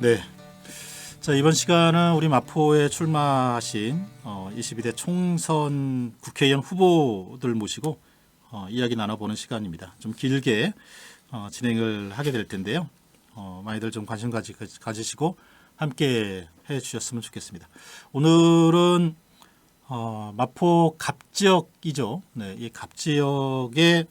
네. 자, 이번 시간은 우리 마포에 출마하신 22대 총선 국회의원 후보들 모시고 이야기 나눠보는 시간입니다. 좀 길게 진행을 하게 될 텐데요. 많이들 좀 관심 가지시고 함께 해주셨으면 좋겠습니다. 오늘은 마포 갑지역이죠. 네, 이 갑지역에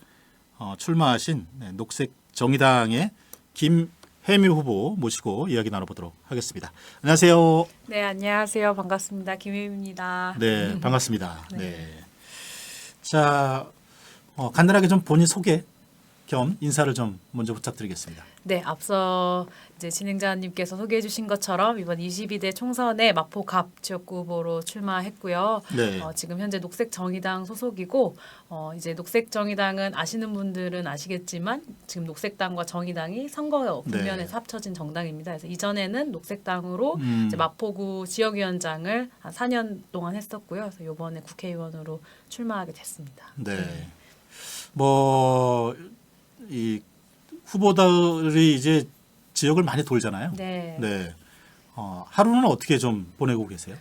출마하신 녹색정의당의 김혜미 후보 모시고 이야기 나눠보도록 하겠습니다. 안녕하세요. 네, 안녕하세요. 반갑습니다. 김혜미입니다. 네, 반갑습니다. 네. 네. 자, 간단하게 좀 본인 소개 겸 인사를 좀 먼저 부탁드리겠습니다. 네, 앞서 이제 진행자님께서 소개해 주신 것처럼 이번 22대 총선에 마포 갑 지역구 후보로 출마했고요. 네. 지금 현재 녹색정의당 소속이고 이제 녹색정의당은 아시는 분들은 아시겠지만 지금 녹색당과 정의당이 선거 국면에서 합쳐진 정당입니다. 그래서 이전에는 녹색당으로 이제 마포구 지역위원장을 한 4년 동안 했었고요. 그래서 이번에 국회의원으로 출마하게 됐습니다. 네. 이 후보들이 이제 지역을 많이 돌잖아요. 네. 네. 하루는 어떻게 좀 보내고 계세요?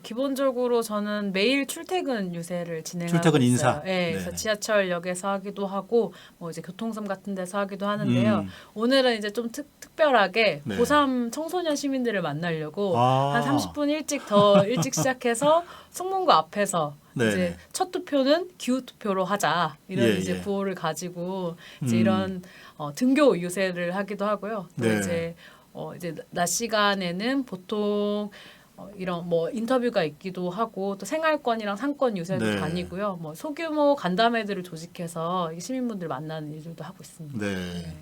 기본적으로 저는 매일 출퇴근 유세를 진행하고 출퇴근 있어요. 인사. 네, 그래서 지하철역에서 하기도 하고 뭐 이제 교통섬 같은 데서 하기도 하는데요. 오늘은 이제 좀 특별하게 네. 고3 청소년 시민들을 만나려고 아. 한 30분 일찍 시작해서 승문구 앞에서 네. 이제 첫 투표는 기후 투표로 하자 이런 예, 이제 예. 구호를 가지고 이제 이런 등교 유세를 하기도 하고요. 또 네. 이제 낮 시간에는 보통 이런 뭐 인터뷰가 있기도 하고 또 생활권이랑 상권 유세도 네. 다니고요. 뭐 소규모 간담회들을 조직해서 시민분들 만나는 일들도 하고 있습니다. 네.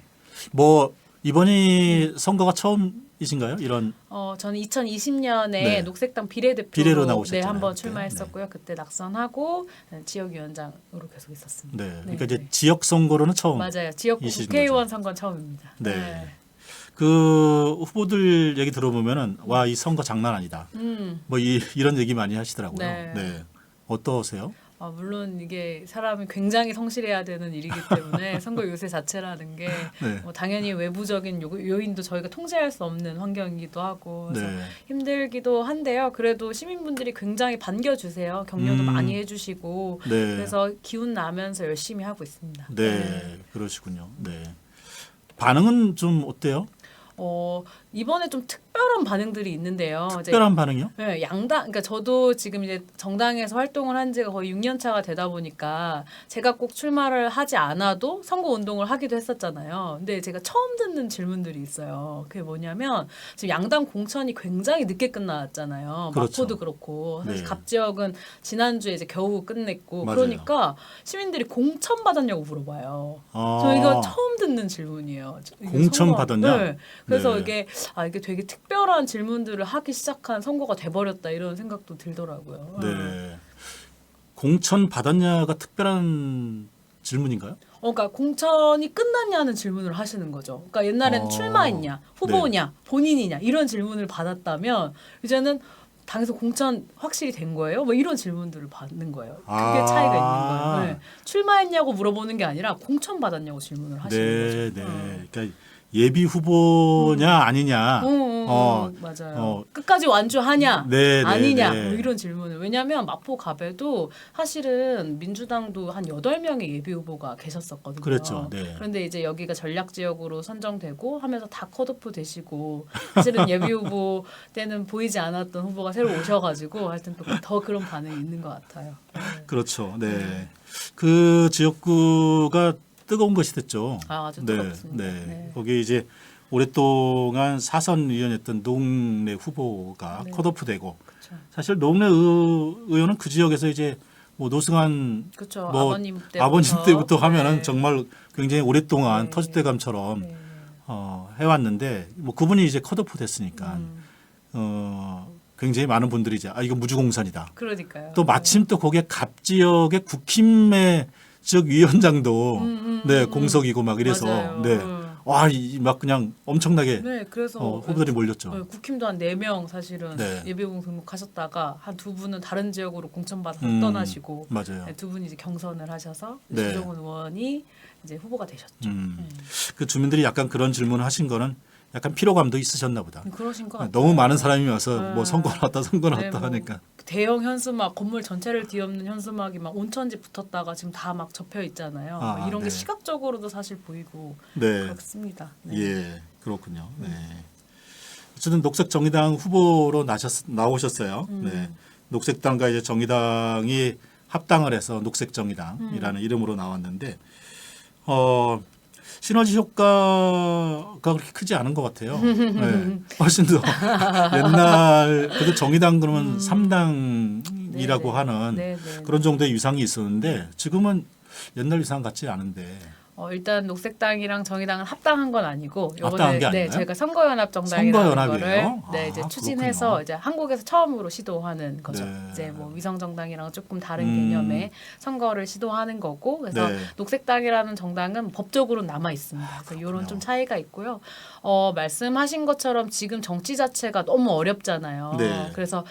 이번이 선거가 처음이신가요? 이런 저는 2020년에 네. 녹색당 비례대표로 비례로 나오셨잖아요, 한번 그때. 출마했었고요. 그때 낙선하고 지역위원장으로 계속 있었습니다. 네. 그러니까 네. 이제 지역 선거로는 처음. 맞아요. 지역구 이시는 국회의원 선거는 처음입니다. 네. 그 후보들 얘기 들어보면은 와, 이 선거 장난 아니다. 이런 얘기 많이 하시더라고요. 네. 네. 어떠세요? 물론 이게 사람이 굉장히 성실해야 되는 일이기 때문에 선거 유세 자체라는 게 네. 당연히 외부적인 요인도 저희가 통제할 수 없는 환경이기도 하고 그래서 네. 힘들기도 한데요. 그래도 시민분들이 굉장히 반겨주세요. 격려도 많이 해주시고 네. 그래서 기운 나면서 열심히 하고 있습니다. 네. 그러시군요. 네. 반응은 좀 어때요? 이번에 좀 특별한 반응들이 있는데요. 특별한 반응이요? 네, 그러니까 저도 지금 이제 정당에서 활동을 한 지가 거의 6년 차가 되다 보니까 제가 꼭 출마를 하지 않아도 선거 운동을 하기도 했었잖아요. 근데 제가 처음 듣는 질문들이 있어요. 그게 뭐냐면 지금 양당 공천이 굉장히 늦게 끝났잖아요. 그렇죠. 마포도 그렇고 사실 네. 갑 지역은 지난주에 이제 겨우 끝냈고 맞아요. 그러니까 시민들이 공천 받았냐고 물어봐요. 아. 저 이거 처음 듣는 질문이에요. 이게 공천 선거- 받았냐? 네. 그래서 네. 이게 되게 특별한 질문들을 하기 시작한 선거가 돼버렸다 이런 생각도 들더라고요. 네. 공천 받았냐가 특별한 질문인가요? 그러니까 공천이 끝났냐는 질문을 하시는 거죠. 그러니까 옛날에는 출마했냐, 후보냐, 본인이냐 이런 질문을 받았다면 이제는 당에서 공천 확실히 된 거예요? 뭐 이런 질문들을 받는 거예요. 그게 차이가 있는 거예요. 네. 출마했냐고 물어보는 게 아니라 공천 받았냐고 질문을 하시는 네, 거죠. 네. 그러니까 예비 후보냐 아니냐. 맞아요. 끝까지 완주하냐 네, 네, 아니냐 네. 뭐 이런 질문을 왜냐하면 마포 갑에도 사실은 민주당도 한 8명의 예비 후보가 계셨었거든요. 그렇죠. 네. 그런데 이제 여기가 전략 지역으로 선정되고 하면서 다 컷오프 되시고 사실은 예비 후보 때는 보이지 않았던 후보가 새로 오셔가지고 하여튼 또 더 그런 반응이 있는 것 같아요. 그렇죠. 네. 그 지역구가 뜨거운 것이 됐죠. 아주 네, 뜨겁습니다. 네. 네. 거기에 이제 오랫동안 사선 의원이었던 노웅래 후보가 네. 컷오프되고 그렇죠. 사실 노웅래 의원은 그 지역에서 이제 뭐 노승환 그렇죠. 뭐 아버님 때부터 하면은 네. 정말 굉장히 오랫동안 네. 터줏대감처럼 네. 해왔는데 뭐 그분이 이제 컷오프 됐으니까 굉장히 많은 분들이 이제 이거 무주공산이다. 그러니까요. 또 마침 또 거기에 갑 지역의 국힘의 지역 위원장도 네 공석이고 막 이래서 맞아요. 네. 와, 막 그냥 엄청나게 네, 그래서 후보들이 몰렸죠. 국힘도 한 4명 사실은 네. 예비후보 등록하셨다가 한 2분은 다른 지역으로 공천받아서 떠나시고 맞아요. 네, 2분이 이제 경선을 하셔서 네. 조정훈 의원이 이제 후보가 되셨죠. 그 주민들이 약간 그런 질문을 하신 거는 약간 피로감도 있으셨나 보다. 그러신 것 같아요. 너무 많은 사람이 와서 뭐 선거 나왔다 선거 네, 나왔다 뭐 하니까. 대형 현수막 건물 전체를 뒤엎는 현수막이 막 온천지 붙었다가 지금 다 막 접혀 있잖아요. 아, 이런 네. 게 시각적으로도 사실 보이고 네. 그렇습니다. 네. 예, 그렇군요. 네. 어쨌든 녹색정의당 후보로 나오셨어요. 네. 녹색당과 이제 정의당이 합당을 해서 녹색정의당이라는 이름으로 나왔는데 시너지 효과가 그렇게 크지 않은 것 같아요. 네. 훨씬 더 옛날 그래도 정의당 그러면 3당이라고 네네. 하는 네네. 그런 정도의 위상이 있었는데 지금은 옛날 위상 같지 않은데. 일단 녹색당이랑 정의당은 합당한 건 아니고 합당한 게 아닌가요? 저희가 선거연합정당이라는 선거연합이에요? 거를 이제 아, 추진해서 그렇군요. 이제 한국에서 처음으로 시도하는 거죠. 네. 이제 뭐 위성정당이랑 조금 다른 개념의 선거를 시도하는 거고 그래서 네. 녹색당이라는 정당은 법적으로 남아 있습니다. 그래서 이런 그렇군요. 좀 차이가 있고요. 말씀하신 것처럼 지금 정치 자체가 너무 어렵잖아요. 네. 그래서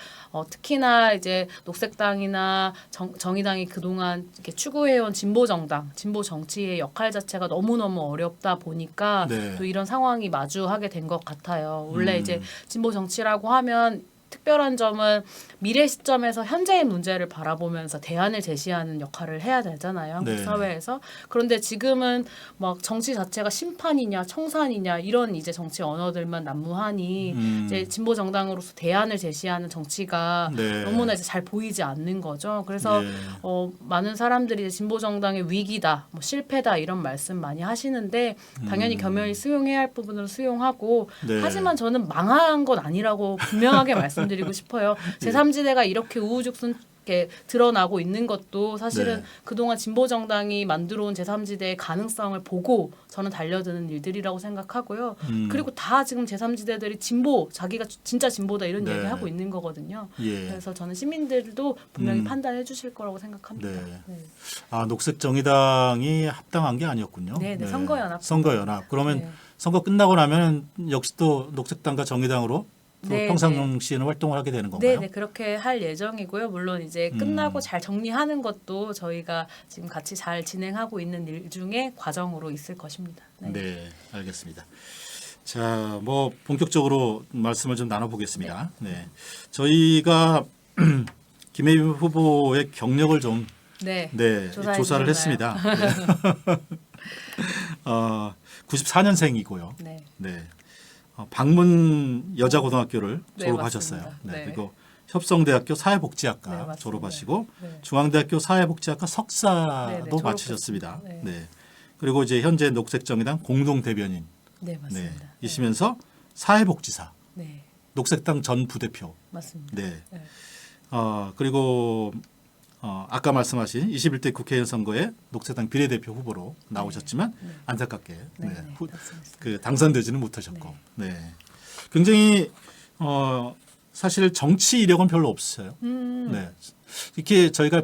특히나 이제 녹색당이나 정의당이 그동안 이렇게 추구해온 진보 정당, 진보 정치의 역할 자체가 너무너무 어렵다 보니까 네. 또 이런 상황이 마주하게 된 것 같아요. 원래 이제 진보 정치라고 하면 특별한 점은 미래 시점에서 현재의 문제를 바라보면서 대안을 제시하는 역할을 해야 되잖아요. 한국 네. 사회에서. 그런데 지금은 막 정치 자체가 심판이냐 청산이냐 이런 이제 정치 언어들만 난무하니 이제 진보 정당으로서 대안을 제시하는 정치가 네. 너무나 이제 잘 보이지 않는 거죠. 그래서 예. 많은 사람들이 이제 진보 정당의 위기다, 뭐 실패다 이런 말씀 많이 하시는데 당연히 겸연히 수용해야 할 부분은 수용하고 네. 하지만 저는 망한 건 아니라고 분명하게 말씀드리고 싶어요. 제3지대가 이렇게 우후죽순하게 드러나고 있는 것도 사실은 네. 그동안 진보 정당이 만들어온 제3지대의 가능성을 보고 저는 달려드는 일들이라고 생각하고요. 그리고 다 지금 제3지대들이 진보, 자기가 진짜 진보다 이런 네. 얘기하고 있는 거거든요. 예. 그래서 저는 시민들도 분명히 판단해 주실 거라고 생각합니다. 네. 네. 아, 녹색정의당이 합당한 게 아니었군요. 네, 네, 선거연합. 선거연합. 그러면 네. 선거 끝나고 나면 역시 또 녹색당과 정의당으로 또 네, 평상시에는 활동을 하게 되는 건가요? 네, 네, 그렇게 할 예정이고요. 물론 이제 끝나고 잘 정리하는 것도 저희가 지금 같이 잘 진행하고 있는 일 중에 과정으로 있을 것입니다. 네. 네, 알겠습니다. 자, 뭐 본격적으로 말씀을 좀 나눠보겠습니다. 네, 저희가 김혜임 후보의 경력을 좀 네. 조사를 주셨나요? 했습니다. 네. 94년생이고요. 네. 네. 방문 여자고등학교를 네, 졸업하셨어요. 맞습니다. 네. 네. 그리고 협성대학교 사회복지학과 네, 맞습니다. 졸업하시고 네. 중앙대학교 사회복지학과 석사도 네, 네, 마치셨습니다. 졸업했습니다. 네. 그리고 이제 현재 녹색정의당 공동대변인 네, 맞습니다. 네. 이시면서 사회복지사, 네. 녹색당 전 부대표. 맞습니다. 네. 네. 그리고 아까 말씀하신 21대 국회의원 선거에 녹색당 비례대표 후보로 나오셨지만 안타깝게 네, 네, 네, 맞습니다. 그 당선되지는 못하셨고, 네. 굉장히 사실 정치 이력은 별로 없으세요. 네, 이렇게 저희가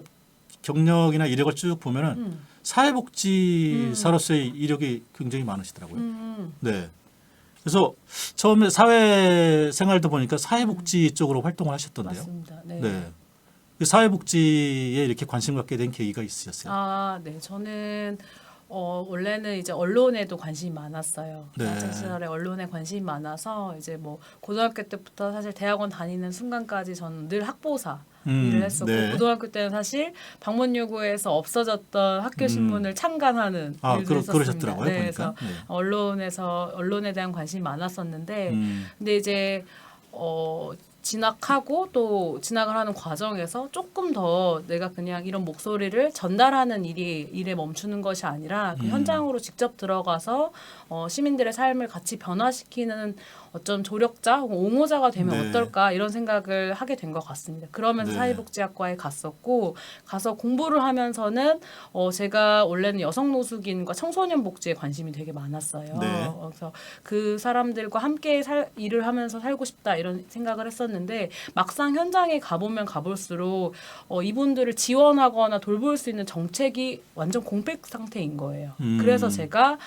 경력이나 이력을 쭉 보면은 사회복지사로서의 이력이 굉장히 많으시더라고요. 네. 그래서 처음에 사회생활도 보니까 사회복지 쪽으로 활동을 하셨던데요. 맞습니다. 네. 네. 그 사회복지에 이렇게 관심 갖게 된 계기가 있으셨어요. 아, 네. 저는 원래는 이제 언론에도 관심이 많았어요. 네. 학창 시절에 언론에 관심이 많아서 이제 뭐 고등학교 때부터 사실 대학원 다니는 순간까지 저는 늘 학보사 일을 했었고 네. 고등학교 때는 사실 방문 요구에서 없어졌던 학교 신문을 참관하는 일도 했었습니다. 그러셨더라고요. 네, 보니까. 그래서 언론에 대한 관심이 많았었는데 네. 근데 이제 진학하고 또 진학을 하는 과정에서 조금 더 내가 그냥 이런 목소리를 전달하는 일에 멈추는 것이 아니라 그 현장으로 직접 들어가서 시민들의 삶을 같이 변화시키는 어쩜 조력자 혹은 옹호자가 되면 네. 어떨까 이런 생각을 하게 된 것 같습니다. 그러면서 네. 사회복지학과에 갔었고 가서 공부를 하면서는 제가 원래는 여성노숙인과 청소년 복지에 관심이 되게 많았어요. 네. 그래서 그 사람들과 함께 일을 하면서 살고 싶다 이런 생각을 했었는데 하셨는데 막상 현장에 가보면 가볼수록 이분들을 지원하거나 돌볼 수 있는 정책이 완전 공백 상태인 거예요. 그래서 제가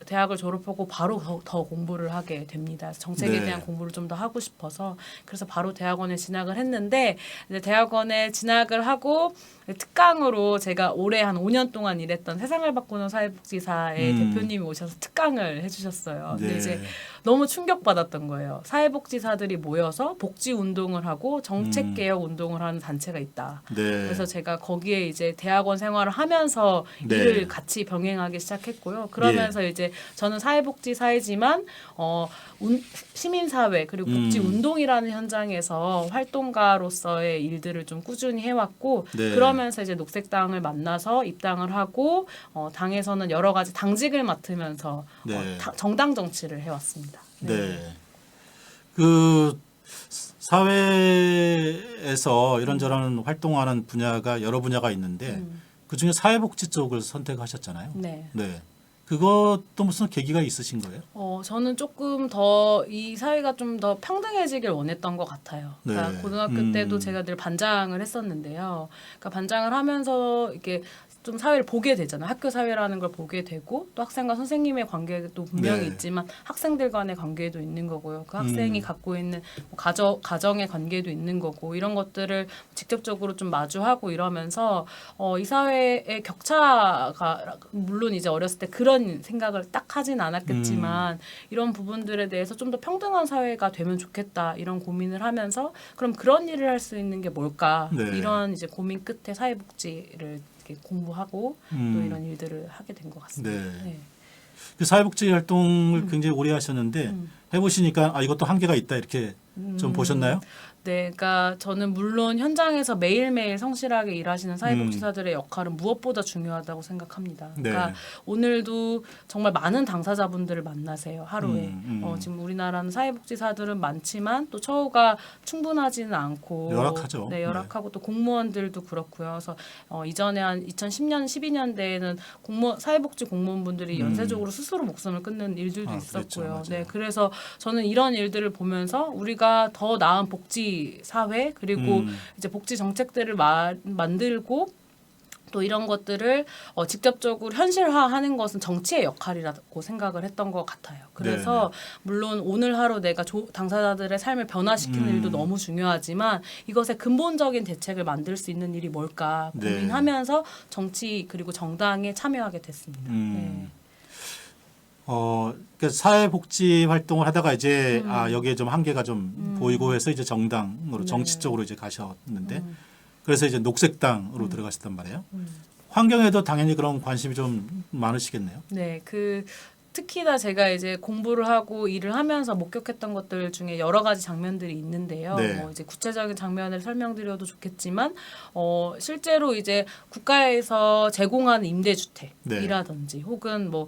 대학을 졸업하고 바로 더 공부를 하게 됩니다. 정책에 네. 대한 공부를 좀 더 하고 싶어서 그래서 바로 대학원에 진학을 했는데 이제 대학원에 진학을 하고 특강으로 제가 올해 한 5년 동안 일했던 세상을 바꾸는 사회복지사의 대표님이 오셔서 특강을 해주셨어요. 근데 네. 이제 너무 충격받았던 거예요. 사회복지사들이 모여서 복지 운동을 하고 정책 개혁 운동을 하는 단체가 있다. 네. 그래서 제가 거기에 이제 대학원 생활을 하면서 네. 일을 같이 병행하기 시작했고요. 그러면서 이제 저는 사회복지사이지만 시민사회 그리고 복지 운동이라는 현장에서 활동가로서의 일들을 좀 꾸준히 해왔고 네. 그러면서 이제 녹색당을 만나서 입당을 하고 당에서는 여러 가지 당직을 맡으면서 네. 정당 정치를 해왔습니다. 네. 그 사회에서 이런저런 활동하는 분야가 여러 분야가 있는데 그 중에 사회복지 쪽을 선택하셨잖아요. 네. 네. 그것도 무슨 계기가 있으신 거예요? 저는 조금 더 이 사회가 좀 더 평등해지길 원했던 것 같아요. 그러니까 네. 고등학교 때도 제가 늘 반장을 했었는데요. 그러니까 반장을 하면서 이렇게 좀 사회를 보게 되잖아요. 학교 사회라는 걸 보게 되고 또 학생과 선생님의 관계도 분명히 네. 있지만 학생들 간의 관계도 있는 거고요. 그 학생이 갖고 있는 뭐 가정의 관계도 있는 거고 이런 것들을 직접적으로 좀 마주하고 이러면서 이 사회의 격차가 물론 이제 어렸을 때 그런 생각을 딱 하진 않았겠지만 이런 부분들에 대해서 좀 더 평등한 사회가 되면 좋겠다 이런 고민을 하면서 그럼 그런 일을 할 수 있는 게 뭘까 네. 이런 이제 고민 끝에 사회복지를 이렇게 공부하고 또 이런 일들을 하게 된 것 같습니다. 네. 네. 그 사회복지 활동을 굉장히 오래 하셨는데 해보시니까 이것도 한계가 있다 이렇게 좀 보셨나요? 네, 그러니까 저는 물론 현장에서 매일매일 성실하게 일하시는 사회복지사들의 역할은 무엇보다 중요하다고 생각합니다. 네. 그러니까 오늘도 정말 많은 당사자분들을 만나세요, 하루에. 지금 우리나라는 사회복지사들은 많지만 또 처우가 충분하지는 않고 열악하죠. 네, 열악하고 또 공무원들도 그렇고요. 그래서 이전에 한 2010년, 12년대에는 사회복지 공무원분들이 연쇄적으로 스스로 목숨을 끊는 일들도 있었고요. 그랬죠, 네, 맞아요. 그래서 저는 이런 일들을 보면서 우리가 더 나은 복지 사회 그리고 이제 복지 정책들을 만들고 또 이런 것들을 직접적으로 현실화하는 것은 정치의 역할이라고 생각을 했던 것 같아요. 그래서 물론 오늘 하루 내가 당사자들의 삶을 변화시키는 일도 너무 중요하지만 이것의 근본적인 대책을 만들 수 있는 일이 뭘까 고민하면서 정치 그리고 정당에 참여하게 됐습니다. 네. 그러니까 사회복지 활동을 하다가 이제 여기에 좀 한계가 좀 보이고 해서 이제 정당으로 정치 쪽으로 이제 가셨는데 그래서 이제 녹색당으로 들어가셨단 말이에요. 환경에도 당연히 그런 관심이 좀 많으시겠네요. 네, 특히나 제가 이제 공부를 하고 일을 하면서 목격했던 것들 중에 여러 가지 장면들이 있는데요. 네. 뭐 이제 구체적인 장면을 설명드려도 좋겠지만, 실제로 이제 국가에서 제공하는 임대주택이라든지 혹은 뭐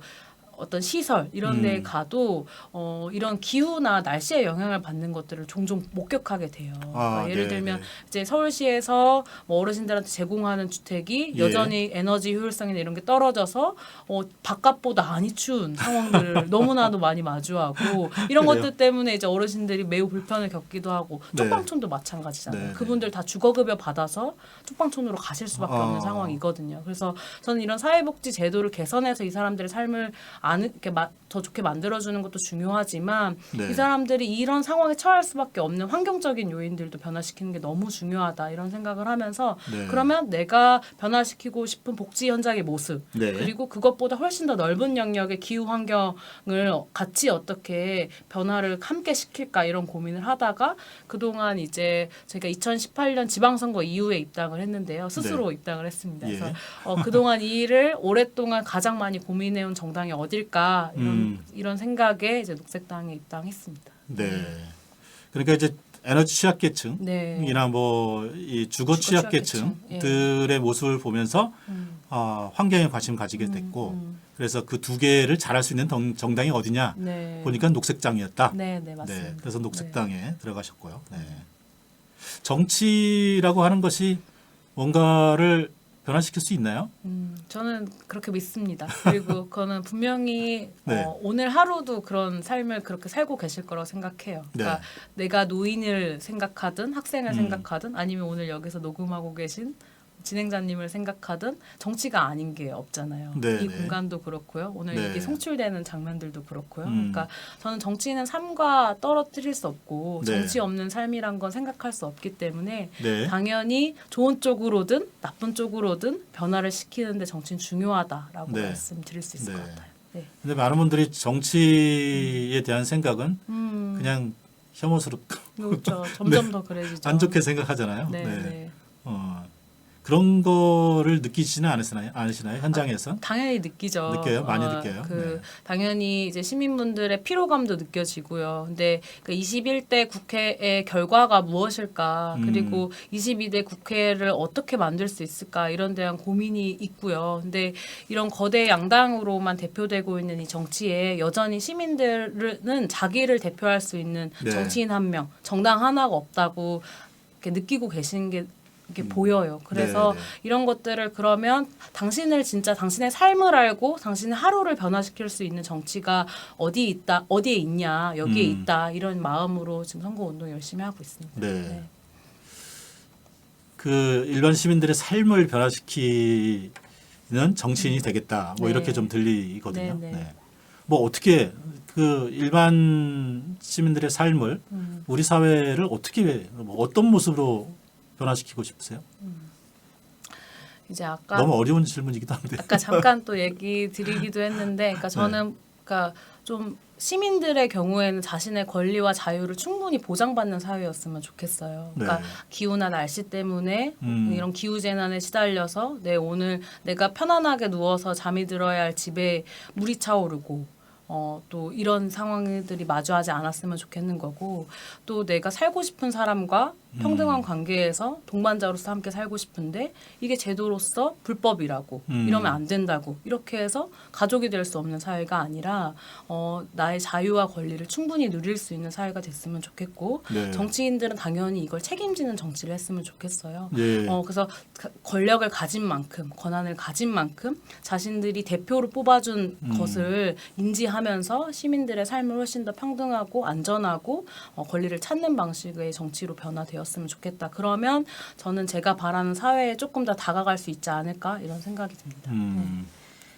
어떤 시설 이런 데에 가도 이런 기후나 날씨의 영향을 받는 것들을 종종 목격하게 돼요. 그러니까 예를 들면 이제 서울시에서 뭐 어르신들한테 제공하는 주택이 여전히 에너지 효율성이나 이런 게 떨어져서 바깥보다 많이 추운 상황들을 너무나도 많이 마주하고 이런 그래요? 것들 때문에 이제 어르신들이 매우 불편을 겪기도 하고 쪽방촌도 마찬가지잖아요. 네. 그분들 다 주거급여 받아서 쪽방촌으로 가실 수밖에 없는 상황이거든요. 그래서 저는 이런 사회복지 제도를 개선해서 이 사람들의 삶을 이렇게 더 좋게 만들어주는 것도 중요하지만 이 사람들이 이런 상황에 처할 수밖에 없는 환경적인 요인들도 변화시키는 게 너무 중요하다 이런 생각을 하면서 그러면 내가 변화시키고 싶은 복지 현장의 모습 그리고 그것보다 훨씬 더 넓은 영역의 기후 환경을 같이 어떻게 변화를 함께 시킬까 이런 고민을 하다가 그동안 이제 제가 2018년 지방선거 이후에 입당을 했는데요. 스스로 입당을 했습니다. 그래서 그동안 이 일을 오랫동안 가장 많이 고민해온 정당이 어딜까 이런 생각에 이제 녹색당에 입당했습니다. 네. 그러니까 이제 에너지 취약계층이나 뭐 이 주거 취약계층들의 모습을 보면서 환경에 관심 가지게 됐고 그래서 그 두 개를 잘할 수 있는 정당이 어디냐 보니까 녹색당이었다. 네, 맞습니다. 네, 그래서 녹색당에 들어가셨고요. 네. 정치라고 하는 것이 뭔가를 변화시킬 수 있나요? 저는 그렇게 믿습니다. 그리고 그거는 분명히 네. 오늘 하루도 그런 삶을 그렇게 살고 계실 거라고 생각해요. 그러니까 내가 노인을 생각하든 학생을 생각하든 아니면 오늘 여기서 녹음하고 계신 진행자님을 생각하든 정치가 아닌 게 없잖아요. 네, 이 네. 공간도 그렇고요. 오늘 네. 이게 송출되는 장면들도 그렇고요. 그러니까 저는 정치는 삶과 떨어뜨릴 수 없고 네. 정치 없는 삶이란 건 생각할 수 없기 때문에 네. 당연히 좋은 쪽으로든 나쁜 쪽으로든 변화를 시키는데 정치는 중요하다라고 네. 말씀드릴 수 있을 네. 것 같아요. 네. 근데 많은 분들이 정치에 대한 생각은 그냥 혐오스럽고 그렇죠. 점점 더 그래지죠. 안 좋게 생각하잖아요. 네, 네. 네. 그런 거를 느끼지는 않으시나요? 현장에서? 당연히 느끼죠. 느껴요? 많이 느껴요? 네. 당연히 이제 시민분들의 피로감도 느껴지고요. 근데 그 21대 국회의 결과가 무엇일까? 그리고 22대 국회를 어떻게 만들 수 있을까? 이런 대한 고민이 있고요. 근데 이런 거대 양당으로만 대표되고 있는 이 정치에 여전히 시민들은 자기를 대표할 수 있는 네. 정치인 한 명, 정당 하나가 없다고 이렇게 느끼고 계신 게 이게 보여요. 그래서 네, 네. 이런 것들을 그러면 당신을 진짜 당신의 삶을 알고 당신의 하루를 변화시킬 수 있는 정치가 어디에 있냐, 여기에 있다 이런 마음으로 지금 선거운동 열심히 하고 있습니다. 네. 네. 그 일반 시민들의 삶을 변화시키는 정치인이 되겠다. 뭐 네. 이렇게 좀 들리거든요. 네, 네. 네. 뭐 어떻게 그 일반 시민들의 삶을 우리 사회를 어떻게 어떤 모습으로 변화시키고 싶으세요? 이제 아까 너무 어려운 질문이기도 한데. 아까 잠깐 또 얘기 드리기도 했는데, 그러니까 저는 그러니까 좀 시민들의 경우에는 자신의 권리와 자유를 충분히 보장받는 사회였으면 좋겠어요. 그러니까 네. 기후나 날씨 때문에 이런 기후 재난에 시달려서 오늘 내가 편안하게 누워서 잠이 들어야 할 집에 물이 차오르고 또 이런 상황들이 마주하지 않았으면 좋겠는 거고, 또 내가 살고 싶은 사람과 평등한 관계에서 동반자로서 함께 살고 싶은데 이게 제도로서 불법이라고 이러면 안 된다고 이렇게 해서 가족이 될 수 없는 사회가 아니라 나의 자유와 권리를 충분히 누릴 수 있는 사회가 됐으면 좋겠고, 네. 정치인들은 당연히 이걸 책임지는 정치를 했으면 좋겠어요. 네. 그래서 권력을 가진 만큼, 권한을 가진 만큼 자신들이 대표를 뽑아준 것을 인지하면서 시민들의 삶을 훨씬 더 평등하고 안전하고 권리를 찾는 방식의 정치로 변화되었으면 좋겠다. 그러면 저는 제가 바라는 사회에 조금 더 다가갈 수 있지 않을까 이런 생각이 듭니다.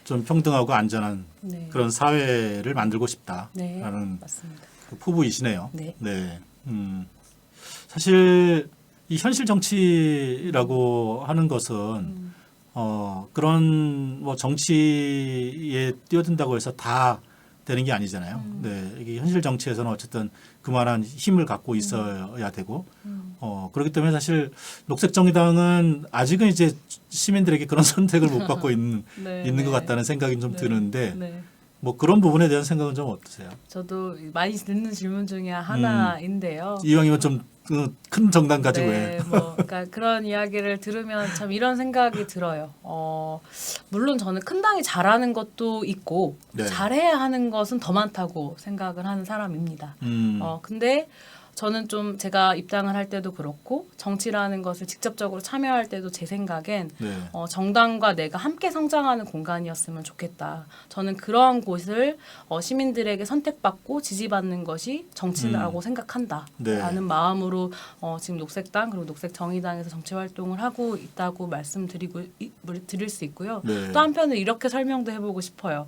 좀 평등하고 안전한 네. 그런 사회를 만들고 싶다라는 네, 맞습니다. 그 포부이시네요. 네. 네. 사실 이 현실 정치라고 하는 것은 그런 뭐 정치에 뛰어든다고 해서 다 되는 게 아니잖아요. 네, 이게 현실 정치에서는 어쨌든 그만한 힘을 갖고 있어야 되고, 그렇기 때문에 사실 녹색정의당은 아직은 이제 시민들에게 그런 선택을 못 받고 있는 네, 있는 것 네. 같다는 생각이 좀 네, 드는데, 네. 뭐 그런 부분에 대한 생각은 좀 어떠세요? 저도 많이 듣는 질문 중에 하나인데요. 이왕이면 좀 큰 정당 가지고 네, 해. 그러니까 그런 이야기를 들으면 참 이런 생각이 들어요. 물론 저는 큰 당이 잘하는 것도 있고 네. 잘해야 하는 것은 더 많다고 생각을 하는 사람입니다. 근데 저는 좀 제가 입당을 할 때도 그렇고 정치라는 것을 직접적으로 참여할 때도 제 생각엔 네. 정당과 내가 함께 성장하는 공간이었으면 좋겠다. 저는 그러한 곳을 시민들에게 선택받고 지지받는 것이 정치라고 생각한다. 네. 라는 마음으로 지금 녹색당 그리고 녹색정의당에서 정치활동을 하고 있다고 드릴 수 있고요. 네. 또 한편으로 이렇게 설명도 해보고 싶어요.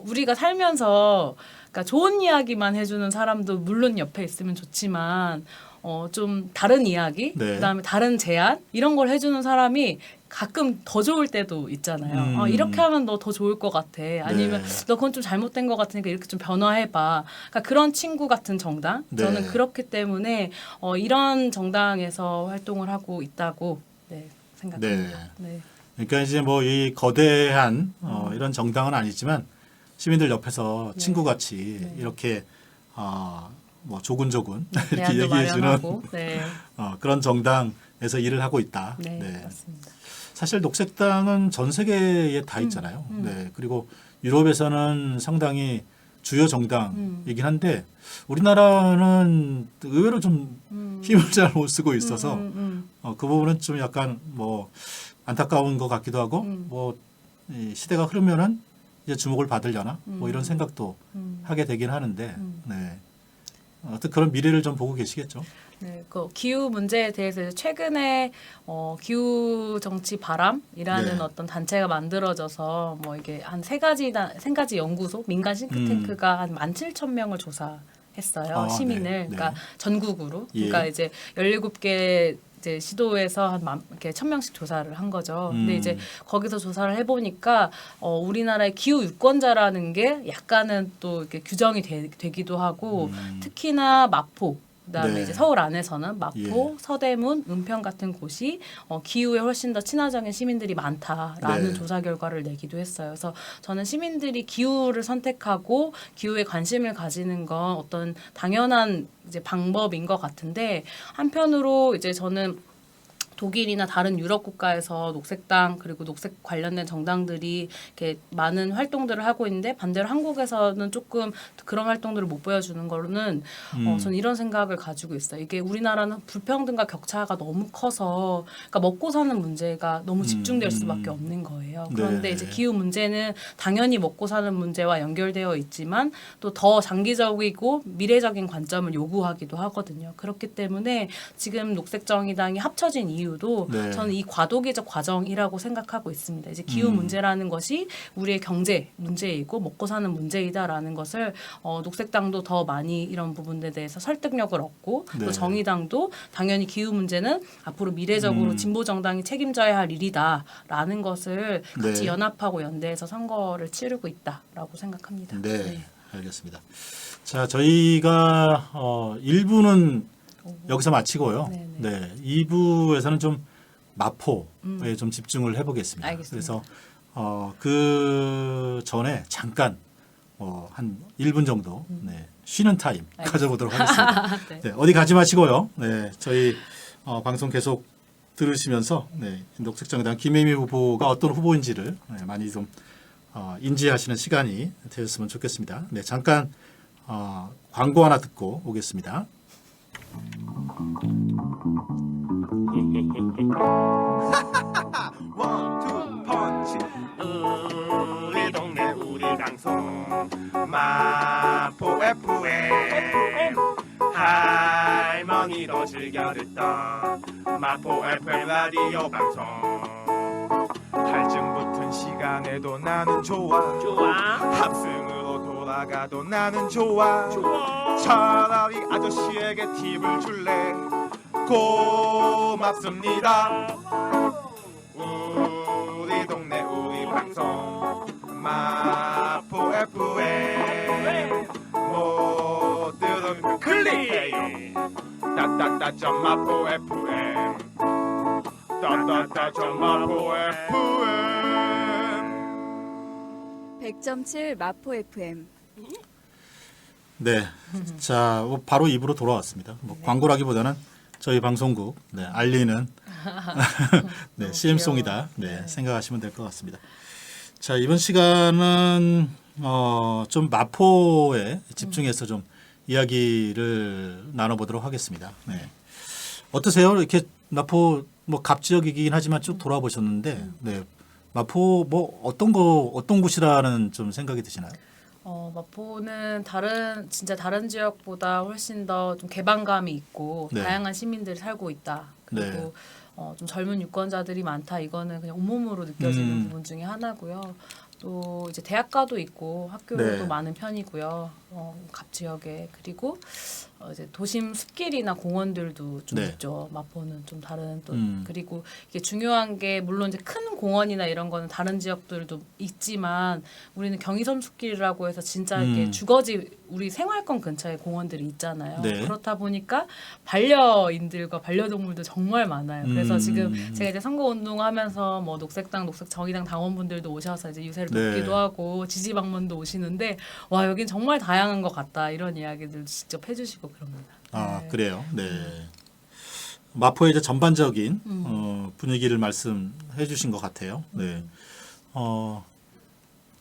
우리가 살면서 그러니까 좋은 이야기만 해주는 사람도 물론 옆에 있으면 좋지만 좀 다른 이야기, 네. 그다음에 다른 제안 이런 걸 해주는 사람이 가끔 더 좋을 때도 있잖아요. 이렇게 하면 너 더 좋을 것 같아. 아니면 네. 너 그건 좀 잘못된 것 같으니까 이렇게 좀 변화해봐. 그러니까 그런 친구 같은 정당. 네. 저는 그렇기 때문에 이런 정당에서 활동을 하고 있다고 생각합니다. 네. 그러니까 이제 뭐 이 거대한 이런 정당은 아니지만 시민들 옆에서 네. 친구같이 네. 이렇게 뭐 조근조근 이렇게 대안도 얘기해주는 마련하고. 네. 그런 정당에서 일을 하고 있다. 네, 네. 맞습니다. 사실 녹색당은 전 세계에 다 있잖아요. 네. 그리고 유럽에서는 상당히 주요 정당이긴 한데 우리나라는 의외로 좀 힘을 잘 못 쓰고 있어서 그 부분은 좀 약간 뭐 안타까운 것 같기도 하고 이 시대가 흐르면은 이제 주목을 받으려나 뭐 이런 생각도 하게 되긴 하는데 네. 어떤 그런 미래를 좀 보고 계시겠죠. 네, 그 기후 문제에 대해서 최근에 기후 정치 바람이라는 네. 어떤 단체가 만들어져서 뭐 이게 한 세 가지 연구소 민간 싱크탱크가 한 17,000명을 조사했어요. 시민을. 네. 그러니까 네. 전국으로. 예. 그러니까 이제 17개 이제 시도에서 이렇게 1,000명씩 조사를 한 거죠. 근데 이제 거기서 조사를 해보니까 우리나라의 기후 유권자라는 게 약간은 또 이렇게 규정이 되기도 하고 특히나 마포. 그다음에 네. 이제 서울 안에서는 마포, 예. 서대문, 은평 같은 곳이 기후에 훨씬 더 친화적인 시민들이 많다라는 네. 조사 결과를 내기도 했어요. 그래서 저는 시민들이 기후를 선택하고 기후에 관심을 가지는 건 어떤 당연한 이제 방법인 것 같은데 한편으로 이제 저는 독일이나 다른 유럽 국가에서 녹색당 그리고 녹색 관련된 정당들이 이렇게 많은 활동들을 하고 있는데 반대로 한국에서는 조금 그런 활동들을 못 보여주는 거로는 저는 이런 생각을 가지고 있어요. 이게 우리나라는 불평등과 격차가 너무 커서 그러니까 먹고 사는 문제가 너무 집중될 수밖에 없는 거예요. 그런데 네. 이제 기후 문제는 당연히 먹고 사는 문제와 연결되어 있지만 또 더 장기적이고 미래적인 관점을 요구하기도 하거든요. 그렇기 때문에 지금 녹색정의당이 합쳐진 이유도 네. 저는 이 과도기적 과정이라고 생각하고 있습니다. 이제 기후 문제라는 것이 우리의 경제 문제이고 먹고 사는 문제이다라는 것을 녹색당도 더 많이 이런 부분에 대해서 설득력을 얻고 네. 또 정의당도 당연히 기후 문제는 앞으로 미래적으로 진보 정당이 책임져야 할 일이다라는 것을 같이 네. 연합하고 연대해서 선거를 치르고 있다라고 생각합니다. 네. 알겠습니다. 자, 저희가 1부는 여기서 마치고요. 네네. 네. 2부에서는 좀 마포에 좀 집중을 해보겠습니다. 알겠습니다. 그래서 그 전에 잠깐 한 1분 정도 네, 쉬는 타임 가져보도록 하겠습니다. 네. 네, 어디 가지 마시고요. 네, 저희 방송 계속 들으시면서 네, 녹색정의당 김혜미 후보가 어떤 후보인지를 네, 많이 좀 인지하시는 시간이 되었으면 좋겠습니다. 네, 잠깐 광고 하나 듣고 오겠습니다. 원투 펀치 우리 동네 우리 방송 마포 FM 할머니도 즐겨 듣던 마포 FM 라디오 방송 갈증 붙은 시간에도 나는 좋아 합승으로 돌아가도 나는 좋아 차라리 아저씨에게 팁을 줄래 고맙습니다. 우리 동네 우리 방송 마포 FM 못 들으면 클릭 따따따 마포 FM 따따따 마포 FM 100.7 마포 FM. 네, 자 바로 입으로 돌아왔습니다. 광고라기보다는 저희 방송국 네, 알리는 네, CM송이다 네, 생각하시면 될 것 같습니다. 자 이번 시간은 좀 마포에 집중해서 좀 이야기를 나눠보도록 하겠습니다. 네. 어떠세요? 이렇게 마포 뭐 갑지역이긴 하지만 쭉 돌아보셨는데 네, 마포 뭐 어떤 곳이라는 좀 생각이 드시나요? 마포는 진짜 다른 지역보다 훨씬 더 좀 개방감이 있고 네. 다양한 시민들이 살고 있다. 그리고 좀 젊은 유권자들이 많다. 이거는 그냥 온몸으로 느껴지는 부분 중에 하나고요. 또 이제 대학가도 있고 학교도 네. 많은 편이고요. 갑 지역에 그리고 이제 도심 숲길이나 공원들도 좀 네. 있죠. 마포는 좀 다른 또 그리고 이게 중요한 게 물론 이제 큰 공원이나 이런 거는 다른 지역들도 있지만 우리는 경의섬 숲길이라고 해서 진짜 이렇게 주거지 우리 생활권 근처에 공원들이 있잖아요. 네. 그렇다 보니까 반려인들과 반려동물도 정말 많아요. 그래서 지금 제가 이제 선거 운동하면서 뭐 녹색당, 녹색정의당 당원분들도 오셔서 이제 유세를 네. 돕기도 하고 지지 방문도 오시는데 와 여긴 정말 다양한 것 같다 이런 이야기들 직접 해주시고 그럽니다. 아 네. 그래요. 네. 마포의 이제 전반적인 분위기를 말씀해 주신 것 같아요. 네.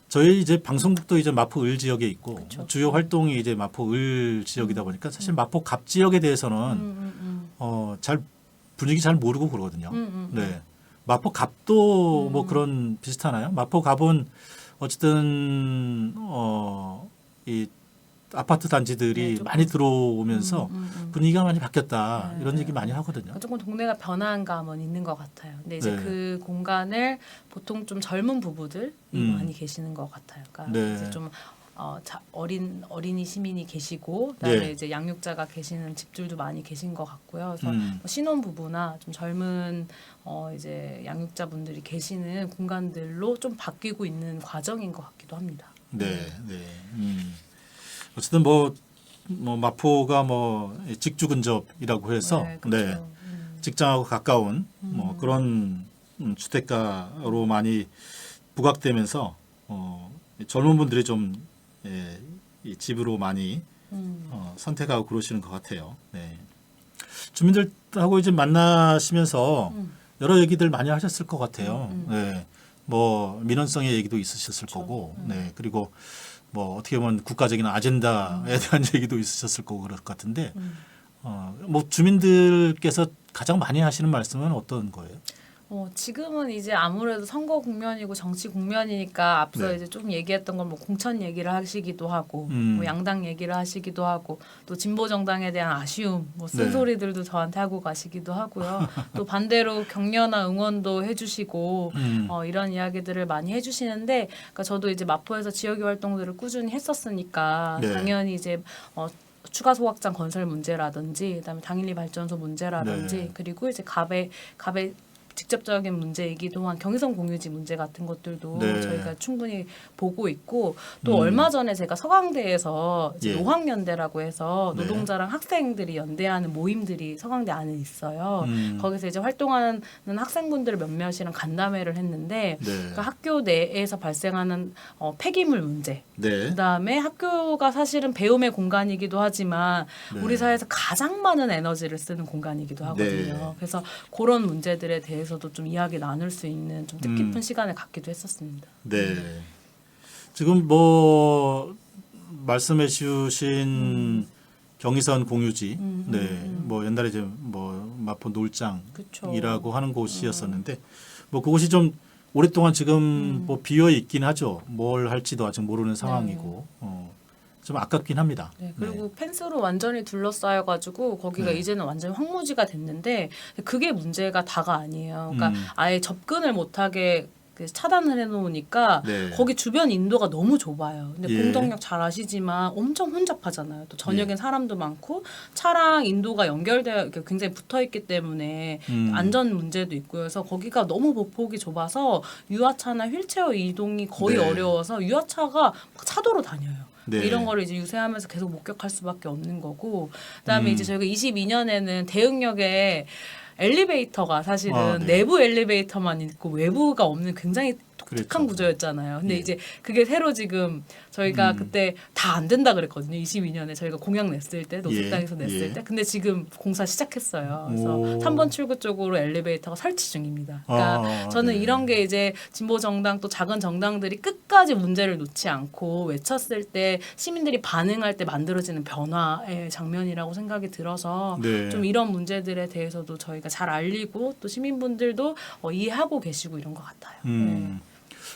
저희 이제 방송국도 이제 마포 을 지역에 있고 그쵸. 주요 활동이 이제 마포 을 지역이다 보니까 사실 마포 갑 지역에 대해서는 잘 분위기 잘 모르고 그러거든요. 네. 마포갑도 뭐 그런 비슷하나요? 마포갑은 어쨌든 이 아파트 단지들이 네, 조금. 많이 들어오면서 분위기가 많이 바뀌었다 네. 이런 얘기 많이 하거든요. 그러니까 조금 동네가 변한 감은 있는 것 같아요. 근데 이제 네. 그 공간을 보통 좀 젊은 부부들이 많이 계시는 것 같아요. 그러니까 네. 이제 좀 어린이 시민이 계시고 그다음에 네. 이제 양육자가 계시는 집들도 많이 계신 것 같고요. 그래서 음. 뭐 신혼 부부나 좀 젊은 이제 양육자분들이 계시는 공간들로 좀 바뀌고 있는 과정인 것 같기도 합니다. 네, 네. 어쨌든 뭐 마포가 뭐 직주 근접이라고 해서 네, 그렇죠. 직장하고 가까운 뭐 그런 주택가로 많이 부각되면서 젊은 분들이 좀 이 집으로 많이 선택하고 그러시는 것 같아요. 네. 주민들하고 이제 만나시면서 여러 얘기들 많이 하셨을 것 같아요. 네. 뭐 민원성의 얘기도 있으셨을 그렇죠. 거고, 네. 그리고 뭐 어떻게 보면 국가적인 아젠다에 대한 얘기도 있으셨을 거고 그럴 것 같은데, 뭐 주민들께서 가장 많이 하시는 말씀은 어떤 거예요? 지금은 이제 아무래도 선거 국면이고 정치 국면이니까 앞서 네. 이제 좀 얘기했던 건 뭐 공천 얘기를 하시기도 하고 뭐 양당 얘기를 하시기도 하고 또 진보 정당에 대한 아쉬움 뭐 네. 쓴소리들도 저한테 하고 가시기도 하고요. 또 반대로 격려나 응원도 해주시고 이런 이야기들을 많이 해주시는데 그러니까 저도 이제 마포에서 지역의 활동들을 꾸준히 했었으니까 네. 당연히 이제 추가 소각장 건설 문제라든지 그다음에 당일리 발전소 문제라든지 네. 그리고 이제 갑의 직접적인 문제이기도 한 경의선 공유지 문제 같은 것들도 네. 저희가 충분히 보고 있고 또 얼마 전에 제가 서강대에서 이제 예. 노학연대라고 해서 네. 노동자랑 학생들이 연대하는 모임들이 서강대 안에 있어요. 거기서 이제 활동하는 학생분들 몇몇이랑 간담회를 했는데 네. 그러니까 학교 내에서 발생하는 폐기물 문제 네. 그다음에 학교가 사실은 배움의 공간이기도 하지만 네. 우리 사회에서 가장 많은 에너지를 쓰는 공간이기도 하거든요. 네. 그래서 그런 문제들에 대해서도 좀 이야기 나눌 수 있는 좀 뜻깊은 시간을 갖기도 했었습니다. 네. 지금 뭐 말씀해 주신 경의선 공유지, 뭐 옛날에 이제 뭐 마포 놀장이라고 그쵸. 하는 곳이었었는데, 뭐 그곳이 좀 오랫동안 지금 뭐 비어 있긴 하죠. 뭘 할지도 아직 모르는 상황이고, 좀 아깝긴 합니다. 네, 그리고 펜스로 완전히 둘러싸여가지고 거기가 네. 이제는 완전히 황무지가 됐는데 그게 문제가 다가 아니에요. 그러니까 아예 접근을 못하게 차단을 해놓으니까 네. 거기 주변 인도가 너무 좁아요. 근데 예. 공덕역 잘 아시지만 엄청 혼잡하잖아요. 또 저녁엔 예. 사람도 많고 차랑 인도가 연결되어 굉장히 붙어있기 때문에 안전 문제도 있고요. 그래서 거기가 너무 보폭이 좁아서 유아차나 휠체어 이동이 거의 네. 어려워서 유아차가 막 차도로 다녀요. 네. 이런 거를 이제 유세하면서 계속 목격할 수밖에 없는 거고 그다음에 이제 저희가 22년에는 대흥역에 엘리베이터가 사실은 네. 내부 엘리베이터만 있고 외부가 없는 굉장히 독특한 그랬죠. 구조였잖아요. 근데 예. 이제 그게 새로 지금 저희가 그때 다 안 된다 그랬거든요. 22년에 저희가 공약 냈을 때 녹색당에서 예. 냈을 예. 때. 근데 지금 공사 시작했어요. 그래서 오. 3번 출구 쪽으로 엘리베이터가 설치 중입니다. 그러니까 저는 네. 이런 게 이제 진보 정당 또 작은 정당들이 끝까지 문제를 놓지 않고 외쳤을 때 시민들이 반응할 때 만들어지는 변화의 장면이라고 생각이 들어서 네. 좀 이런 문제들에 대해서도 저희가 잘 알리고 또 시민분들도 이해하고 계시고 이런 것 같아요. 네.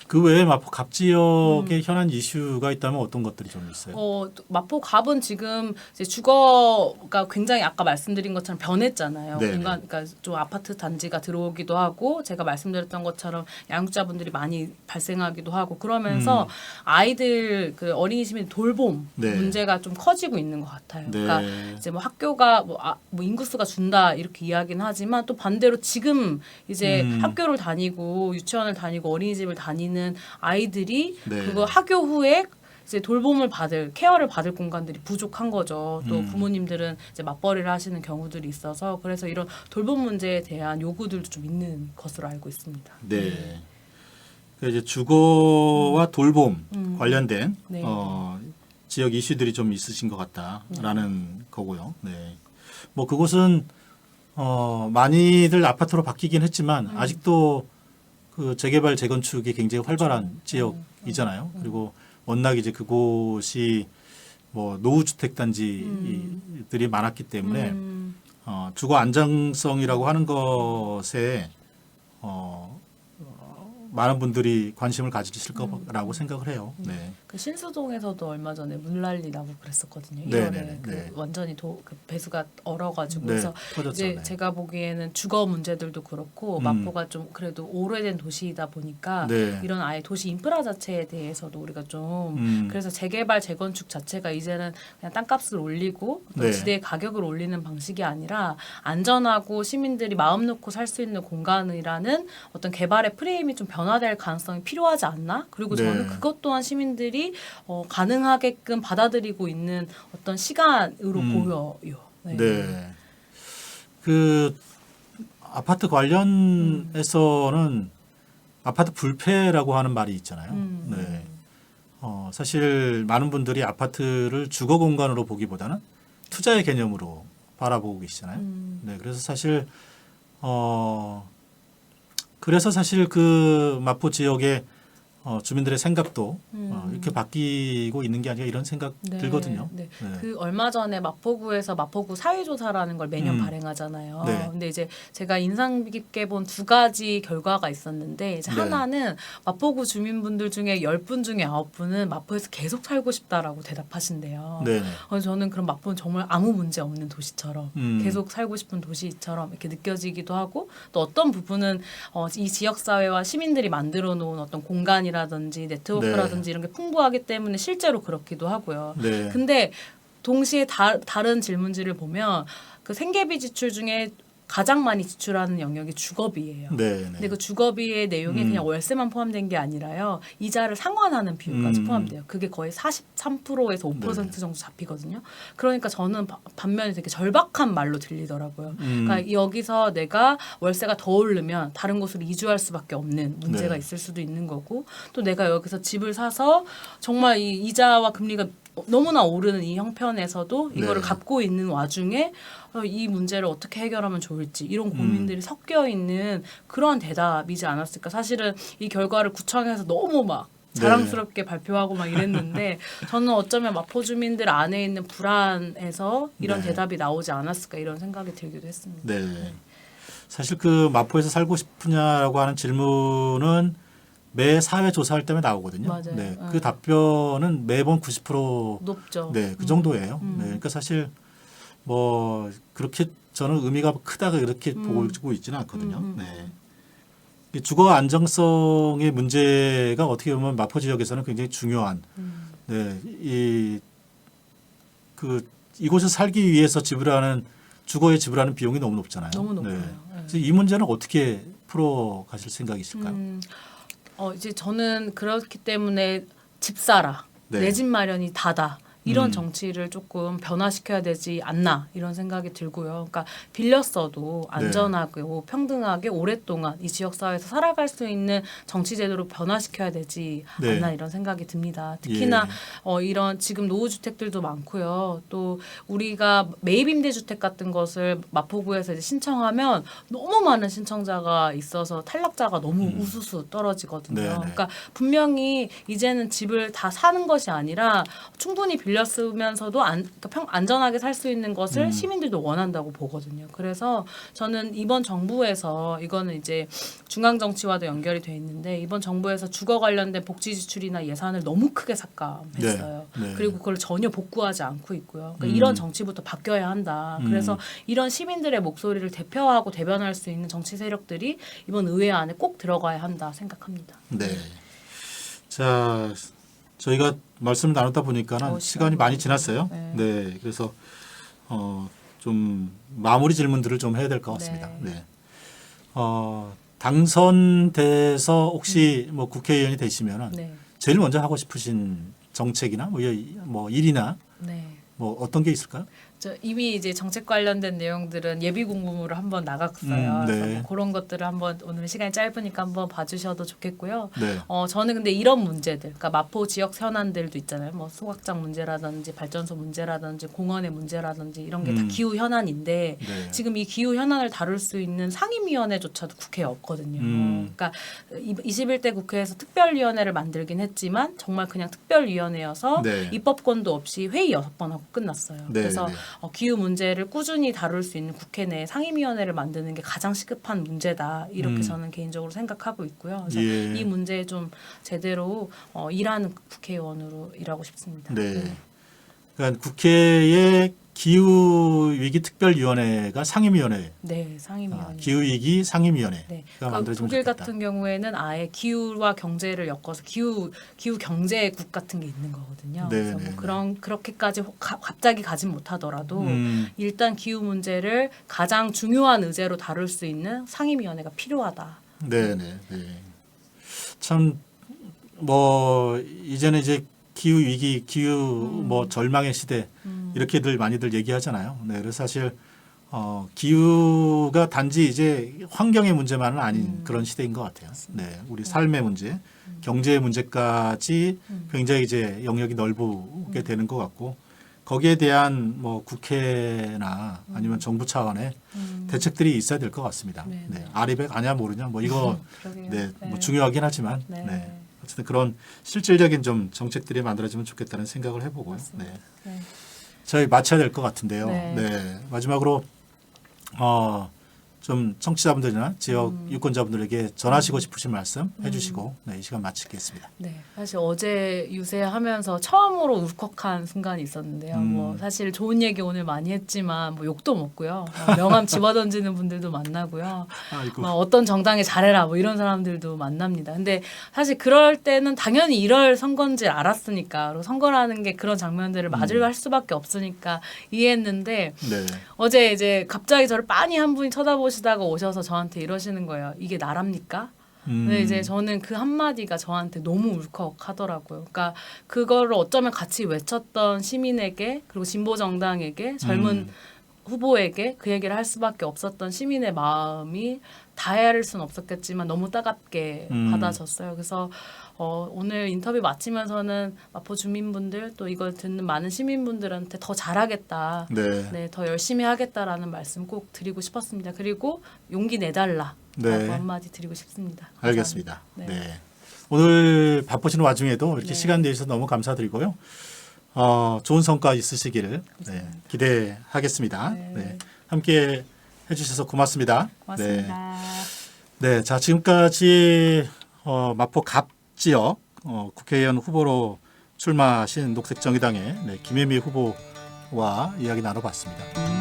그 외에 마포 갑 지역에 현안 이슈가 있다면 어떤 것들이 좀 있어요? 마포 갑은 지금 이제 주거가 굉장히 아까 말씀드린 것처럼 변했잖아요. 네네. 공간, 그러니까 좀 아파트 단지가 들어오기도 하고 제가 말씀드렸던 것처럼 양육자분들이 많이 발생하기도 하고 그러면서 아이들 그 어린이 시민 돌봄 네. 문제가 좀 커지고 있는 것 같아요. 네. 그러니까 이제 뭐 학교가 뭐 인구수가 준다 이렇게 이야기는 하지만 또 반대로 지금 이제 학교를 다니고 유치원을 다니고 어린이집을 다니는 아이들이 네. 그거 학교 후에 이제 돌봄을 케어를 받을 공간들이 부족한 거죠. 또 부모님들은 이제 맞벌이를 하시는 경우들이 있어서 그래서 이런 돌봄 문제에 대한 요구들도 좀 있는 것으로 알고 있습니다. 네. 그 이제 주거와 돌봄 관련된 네. 지역 이슈들이 좀 있으신 것 같다라는 거고요. 네. 뭐 그곳은 많이들 아파트로 바뀌긴 했지만 아직도 그 재개발 재건축이 굉장히 활발한 지역이잖아요. 그리고 워낙 이제 그곳이 뭐 노후 주택 단지들이 많았기 때문에 주거 안정성이라고 하는 것에 많은 분들이 관심을 가지실 거라고 생각을 해요. 네. 그 신수동에서도 얼마 전에 물난리 나고 그랬었거든요. 네, 1월에 네, 그 네. 완전히 그 배수가 얼어가지고 네, 그래서 터졌죠. 이제 네. 제가 보기에는 주거 문제들도 그렇고 마포가 좀 그래도 오래된 도시이다 보니까 네. 이런 아예 도시 인프라 자체에 대해서도 우리가 좀 그래서 재개발 재건축 자체가 이제는 그냥 땅값을 올리고 또 네. 지대의 가격을 올리는 방식이 아니라 안전하고 시민들이 마음 놓고 살 수 있는 공간이라는 어떤 개발의 프레임이 좀 변화될 가능성이 필요하지 않나? 그리고 네. 저는 그것 또한 시민들이 가능하게끔 받아들이고 있는 어떤 시간으로 보여요. 네. 네. 그 아파트 관련해서는 아파트 불패라고 하는 말이 있잖아요. 네. 사실 많은 분들이 아파트를 주거 공간으로 보기보다는 투자의 개념으로 바라보고 계시잖아요. 네. 그래서 사실 그 마포 지역의 주민들의 생각도 이렇게 바뀌고 있는 게 아니라 이런 생각 네, 들거든요. 네. 네. 그 얼마 전에 마포구에서 마포구 사회조사라는 걸 매년 발행하잖아요. 네. 근데 이제 제가 인상 깊게 본 두 가지 결과가 있었는데 이제 네. 하나는 마포구 주민분들 중에 10분 중에 9분은 마포에서 계속 살고 싶다라고 대답하신대요. 네. 그래서 저는 그럼 마포는 정말 아무 문제 없는 도시처럼 계속 살고 싶은 도시처럼 이렇게 느껴지기도 하고 또 어떤 부분은 이 지역 사회와 시민들이 만들어 놓은 어떤 공간이라든지 네트워크라든지 이런 게 풍부하기 때문에 실제로 그렇기도 하고요. 네. 근데 동시에 다른 질문지를 보면 그 생계비 지출 중에 가장 많이 지출하는 영역이 주거비예요. 네. 근데 그 주거비의 내용이 그냥 월세만 포함된 게 아니라요. 이자를 상환하는 비용까지 포함돼요. 그게 거의 43%에서 5% 정도 잡히거든요. 그러니까 저는 반면에 되게 절박한 말로 들리더라고요. 그러니까 여기서 내가 월세가 더 오르면 다른 곳으로 이주할 수밖에 없는 문제가 네. 있을 수도 있는 거고 또 내가 여기서 집을 사서 정말 이 이자와 금리가 너무나 오르는 이 형편에서도 이거를 네. 갚고 있는 와중에 이 문제를 어떻게 해결하면 좋을지 이런 고민들이 섞여 있는 그런 대답이지 않았을까. 사실은 이 결과를 구청에서 너무 막 자랑스럽게 발표하고 막 이랬는데 저는 어쩌면 마포 주민들 안에 있는 불안에서 이런 네. 대답이 나오지 않았을까 이런 생각이 들기도 했습니다. 네. 사실 그 마포에서 살고 싶으냐라고 하는 질문은 매 사회 조사할 때마다 나오거든요. 맞아요. 네. 그 답변은 매번 90% 높죠. 네, 그 정도예요. 네. 그러니까 사실 뭐 그렇게 저는 의미가 크다가 이렇게 보고 있지는 않거든요. 네. 이 주거 안정성의 문제가 어떻게 보면 마포 지역에서는 굉장히 중요한 네, 이곳에 살기 위해서 주거에 지불하는 비용이 너무 높잖아요. 너무 높아요. 네. 네. 그래서 이 문제는 어떻게 풀어 가실 생각이실까요? 이제 저는 그렇기 때문에 집 사라, 네. 내 집 마련이 다다. 이런 정치를 조금 변화시켜야 되지 않나 이런 생각이 들고요. 그러니까 빌렸어도 안전하고 평등하게 오랫동안 이 지역 사회에서 살아갈 수 있는 정치 제도로 변화시켜야 되지 네. 않나 이런 생각이 듭니다. 특히나 이런 지금 노후 주택들도 많고요. 또 우리가 매입 임대 주택 같은 것을 마포구에서 이제 신청하면 너무 많은 신청자가 있어서 탈락자가 너무 우수수 떨어지거든요. 네네. 그러니까 분명히 이제는 집을 다 사는 것이 아니라 충분히 빌렸으면서도 그러니까 안전하게 살 수 있는 것을 시민들도 원한다고 보거든요. 그래서 저는 이번 정부에서 이거는 이제 중앙 정치와도 연결이 돼 있는데 이번 정부에서 주거 관련된 복지 지출이나 예산을 너무 크게 삭감했어요. 네. 네. 그리고 그걸 전혀 복구하지 않고 있고요. 그러니까 이런 정치부터 바뀌어야 한다. 그래서 이런 시민들의 목소리를 대표하고 대변할 수 있는 정치 세력들이 이번 의회 안에 꼭 들어가야 한다 생각합니다. 네. 자, 저희가 말씀을 나누다 보니까는 시간이 많이 지났어요. 네. 네. 그래서 좀 마무리 질문들을 좀 해야 될 것 같습니다. 네. 네. 당선돼서 혹시 뭐 국회의원이 되시면은 네. 제일 먼저 하고 싶으신 정책이나 뭐 일이나 네. 뭐 어떤 게 있을까요? 저 이미 이제 정책 관련된 내용들은 예비 공부로 한번 나갔어요. 네. 그래서 뭐 그런 것들을 한번 오늘 시간이 짧으니까 한번 봐주셔도 좋겠고요. 네. 저는 근데 이런 문제들, 그러니까 마포 지역 현안들도 있잖아요. 뭐 소각장 문제라든지 발전소 문제라든지 공원의 문제라든지 이런 게 다 기후 현안인데 네. 지금 이 기후 현안을 다룰 수 있는 상임위원회조차도 국회에 없거든요. 그러니까 21대 국회에서 특별위원회를 만들긴 했지만 정말 그냥 특별위원회여서 네. 입법권도 없이 회의 6번 하고 끝났어요. 네, 그래서 네. 기후 문제를 꾸준히 다룰 수 있는 국회 내 상임위원회를 만드는 게 가장 시급한 문제다. 이렇게 저는 개인적으로 생각하고 있고요. 그래서 예. 이 문제에 좀 제대로 일하는 국회의원으로 일하고 싶습니다. 네. 그러니까 국회의 기후위기특별위원회가 상임위원회, 네, 상임위원회. 기후위기 상임위원회가 네. 만들어지면 독일 좋겠다. 같은 경우에는 아예 기후와 경제를 엮어서 기후 경제국 같은 게 있는 거거든요. 네, 그래서 네, 뭐 그렇게까지 갑자기 가진 못하더라도 일단 기후 문제를 가장 중요한 의제로 다룰 수 있는 상임위원회가 필요하다. 네, 네, 네. 참 뭐 이제는 이제 기후 위기, 기후 뭐 절망의 시대 이렇게들 많이들 얘기하잖아요. 네, 그래서 사실 기후가 단지 이제 환경의 문제만은 아닌 그런 시대인 것 같아요. 네, 우리 삶의 문제, 경제의 문제까지 굉장히 이제 영역이 넓게 되는 것 같고 거기에 대한 뭐 국회나 아니면 정부 차원의 대책들이 있어야 될 것 같습니다. 네, 네, 아리백 아냐 모르냐 뭐 이거 그러게요. 네, 뭐 네. 중요하긴 하지만 네. 네. 어쨌든 그런 실질적인 좀 정책들이 만들어지면 좋겠다는 생각을 해보고요. 네. 네. 저희 마쳐야 될 것 같은데요. 네. 네. 마지막으로 좀 청취자분들이나 지역 유권자분들에게 전하시고 싶으신 말씀 해주시고 네, 이 시간 마치겠습니다. 네, 사실 어제 유세하면서 처음으로 울컥한 순간이 있었는데요. 뭐 사실 좋은 얘기 오늘 많이 했지만 뭐 욕도 먹고요. 명함 집어던지는 분들도 만나고요. 아이고. 막 어떤 정당에 잘해라 뭐 이런 사람들도 만납니다. 근데 사실 그럴 때는 당연히 이럴 선거인지 알았으니까 그리고 선거라는 게 그런 장면들을 마주할 수밖에 없으니까 이해했는데 네. 어제 이제 갑자기 저를 빤히 한 분이 쳐다보시다가 오셔서 저한테 이러시는 거예요. 이게 나랍니까? 근데 이제 저는 그 한마디가 저한테 너무 울컥하더라고요. 그러니까 그거를 어쩌면 같이 외쳤던 시민에게 그리고 진보 정당에게 젊은 후보에게 그 얘기를 할 수밖에 없었던 시민의 마음이 다 헤아릴 수는 없었겠지만 너무 따갑게 받아졌어요. 그래서 오늘 인터뷰 마치면서는 마포 주민분들 또 이걸 듣는 많은 시민분들한테 더 잘하겠다. 네. 네, 더 열심히 하겠다라는 말씀 꼭 드리고 싶었습니다. 그리고 용기 내달라. 네. 라고 한마디 드리고 싶습니다. 감사합니다. 알겠습니다. 네. 네. 오늘 바쁘신 와중에도 이렇게 네. 시간 내주셔서 너무 감사드리고요. 좋은 성과 있으시기를 네, 기대하겠습니다. 네. 네. 함께 해주셔서 고맙습니다. 고맙습니다. 네. 네, 자 지금까지 마포 갑 지역 국회의원 후보로 출마하신 녹색정의당의 김혜미 후보와 이야기 나눠봤습니다.